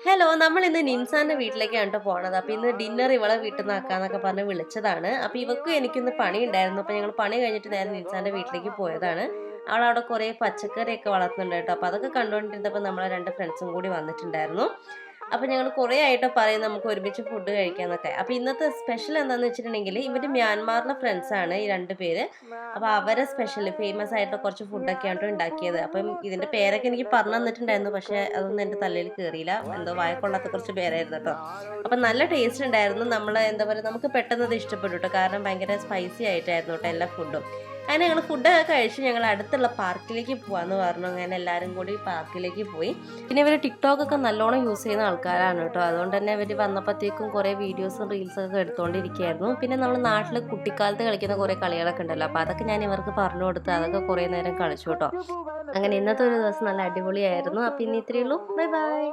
Hello, നമ്മൾ ഇന്ന് നിൻസാന്റെ വീട്ടിലേക്കാണ് ട്ടോ പോണത്. അപ്പൊ ഇന്ന് ഡിന്നർ ഇവളെ വീട്ടിൽ നിന്ന് ആക്കാന്നൊക്കെ പറഞ്ഞ് വിളിച്ചതാണ്. അപ്പൊ ഇവക്കും എനിക്കിന്ന് പണി ഉണ്ടായിരുന്നു. അപ്പൊ ഞങ്ങൾ പണി കഴിഞ്ഞിട്ട് നേരെ നിൻസാന്റെ വീട്ടിലേക്ക് പോയതാണ്. അവളവിടെ കുറെ പച്ചക്കറിയൊക്കെ വളർത്തുന്നുണ്ട് കേട്ടോ. അപ്പൊ അതൊക്കെ കണ്ടുകൊണ്ടിരുന്നപ്പോൾ നമ്മളെ രണ്ട് ഫ്രണ്ട്സും കൂടി വന്നിട്ടുണ്ടായിരുന്നു. അപ്പൊ ഞങ്ങൾ കുറേ ആയിട്ട് പറയും നമുക്ക് ഒരുമിച്ച് ഫുഡ് കഴിക്കാന്നൊക്കെ. അപ്പൊ ഇന്നത്തെ സ്പെഷ്യൽ എന്താന്ന് വെച്ചിട്ടുണ്ടെങ്കിൽ ഇവര് മ്യാൻമാറിലെ ഫ്രണ്ട്സ് ആണ് ഈ രണ്ട് പേര്. അപ്പൊ അവരെ സ്പെഷ്യൽ ഫേമസ് ആയിട്ടുള്ള കുറച്ച് ഫുഡൊക്കെയാണ് ഉണ്ടാക്കിയത്. അപ്പം ഇതിന്റെ പേരൊക്കെ എനിക്ക് പറഞ്ഞു തന്നിട്ടുണ്ടായിരുന്നു, പക്ഷെ അതൊന്നും എന്റെ തലയിൽ കയറിയില്ല. എന്തോ വായക്കൊള്ളാത്ത കുറച്ച് പേരായിരുന്നു കേട്ടോ. അപ്പൊ നല്ല ടേസ്റ്റ് ഉണ്ടായിരുന്നു. നമ്മൾ എന്താ പറയുക, നമുക്ക് പെട്ടെന്ന് അത് ഇഷ്ടപ്പെട്ടു കേട്ടോ. കാരണം ഭയങ്കര സ്പൈസി ആയിട്ടായിരുന്നു കേട്ടോ എല്ലാ ഫുഡും. അങ്ങനെ ഞങ്ങൾ ഫുഡൊക്കെ കഴിച്ച് ഞങ്ങൾ അടുത്തുള്ള പാർക്കിലേക്ക് പോവാന്ന് പറഞ്ഞു. അങ്ങനെ എല്ലാവരും കൂടി പാർക്കിലേക്ക് പോയി. പിന്നെ ഇവർ ടിക്ടോക്ക് ഒക്കെ നല്ലോണം യൂസ് ചെയ്യുന്ന ആൾക്കാരാണ് കേട്ടോ. അതുകൊണ്ട് തന്നെ ഇവർ വന്നപ്പോഴത്തേക്കും കുറേ വീഡിയോസും റീൽസൊക്കെ എടുത്തുകൊണ്ടിരിക്കുകയായിരുന്നു. പിന്നെ നമ്മൾ നാട്ടിൽ കുട്ടിക്കാലത്ത് കളിക്കുന്ന കുറേ കളികളൊക്കെ ഉണ്ടല്ലോ, അപ്പോൾ അതൊക്കെ ഞാൻ ഇവർക്ക് പറഞ്ഞു കൊടുത്ത് അതൊക്കെ കുറേ നേരം കളിച്ചു കേട്ടോ. അങ്ങനെ ഇന്നത്തെ ഒരു ദിവസം നല്ല അടിപൊളിയായിരുന്നു. അപ്പോൾ ഇനി ഇത്രയേ ഉള്ളൂ. Bye bye.